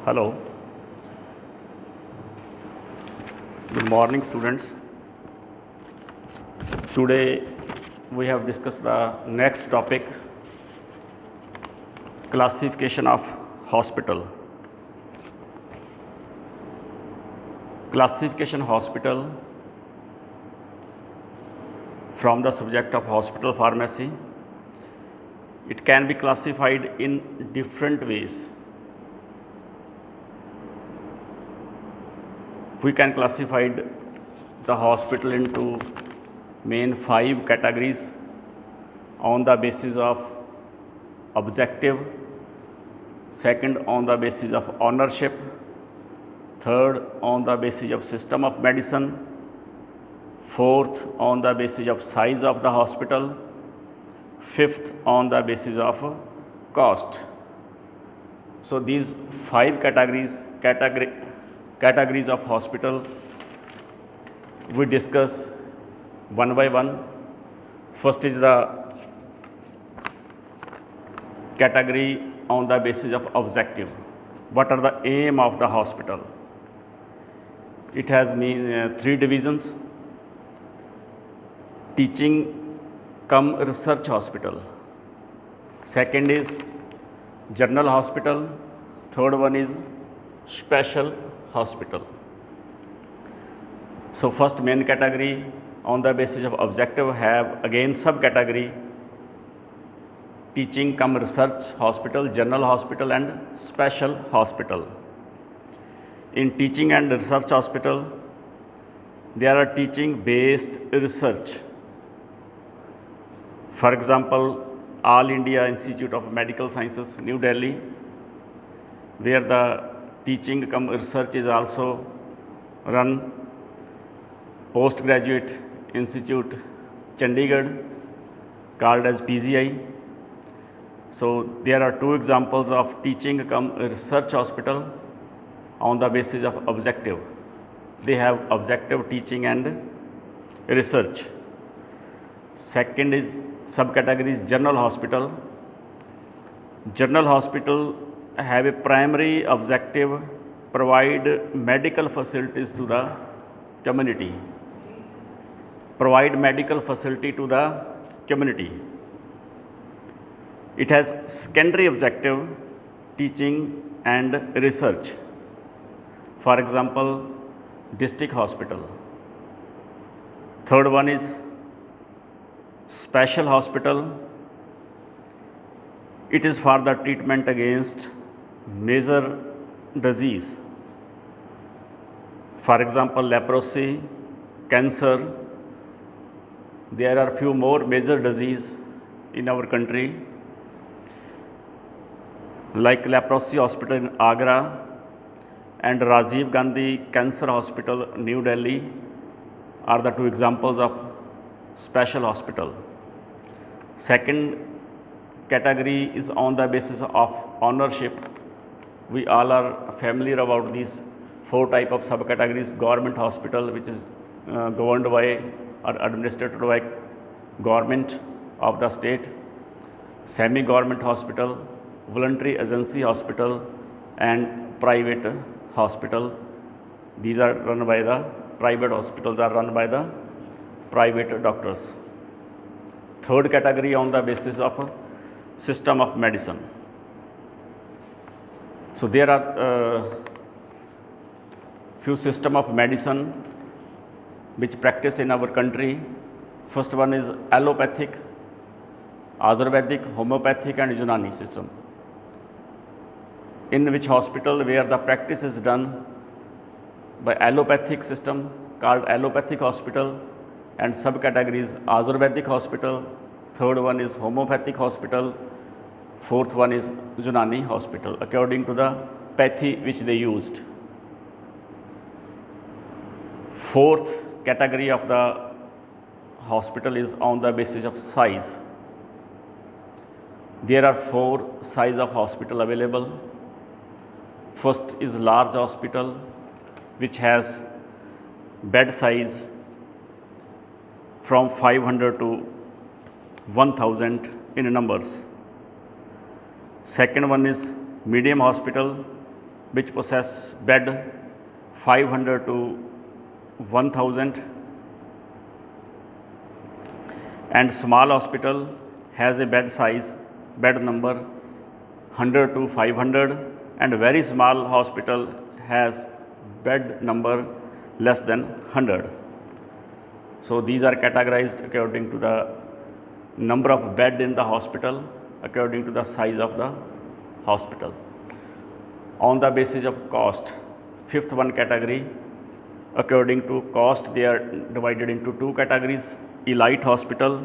Hello. Good morning, students. Today we have discussed the next topic, classification of hospital. Classification hospital from the subject of hospital pharmacy. It can be classified in different ways. We can classify the hospital into main 5 categories on the basis of objective, second on the basis of ownership, third on the basis of system of medicine, fourth on the basis of size of the hospital, fifth on the basis of cost. So these 5 categories of hospital we discuss one by one. First is the category on the basis of objective. What are the aim of the hospital? It has 3 divisions: teaching cum research hospital, second is general hospital, third one is special hospital. So first main category on the basis of objective have again subcategory: teaching cum research hospital, general hospital and special hospital. In teaching and research hospital, there are teaching based research. For example, All India Institute of Medical Sciences, New Delhi, where the teaching cum research is also run. Postgraduate Institute, Chandigarh, called as PGI. So there are 2 examples of teaching cum research hospital on the basis of objective. They have objective teaching and research. Second is subcategories general hospital. General hospital have a primary objective: provide medical facilities to the community. Provide medical facility to the community. It has secondary objective: teaching and research. For example, district hospital. Third one is special hospital. It is for the treatment against major disease. For example, leprosy, cancer. There are few more major disease in our country, like leprosy hospital in Agra and Rajiv Gandhi Cancer Hospital, New Delhi, are the 2 examples of special hospital. Second category is on the basis of ownership. We all are familiar about these 4 type of subcategories: government hospital, which is governed by or administered by government of the state; semi-government hospital; voluntary agency hospital; and private hospital. These are run by the private hospitals are run by the private doctors. Third category on the basis of system of medicine. So there are few system of medicine which practice in our country. First one is allopathic, Ayurvedic, homeopathic and Unani system, in which hospital where the practice is done by allopathic system called allopathic hospital, and subcategories Ayurvedic hospital, third one is homeopathic hospital, fourth one is Unani hospital, according to the pathy which they used. Fourth category of the hospital is on the basis of size. There are 4 size of hospital available. First is large hospital, which has bed size from 500 to 1000 in numbers. Second one is medium hospital, which possess bed 500 to 1000, and small hospital has a bed number 100 to 500, and very small hospital has bed number less than 100. So these are categorized according to the number of bed in the hospital, according to the size of the hospital. On the basis of cost, fifth one category, according to cost they are divided into two categories: elite hospital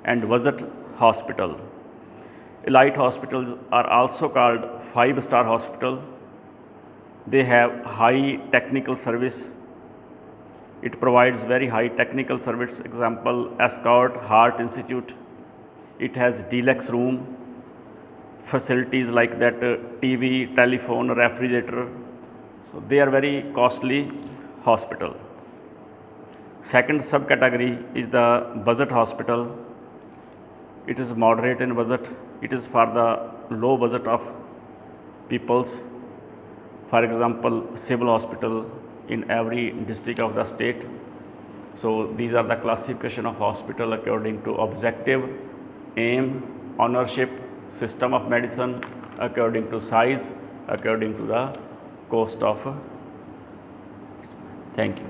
and budget hospital. Elite hospitals are also called 5-star hospital. They have high technical service. It provides very high technical service. Example, Escort Heart Institute. It has deluxe room, facilities like that, TV, telephone, refrigerator. So they are very costly hospital. Second subcategory is the budget hospital. It is moderate in budget. It is for the low budget of peoples. For example, civil hospital in every district of the state. So these are the classification of hospital according to objective, aim, ownership, system of medicine, according to size, according to the cost of. Thank you.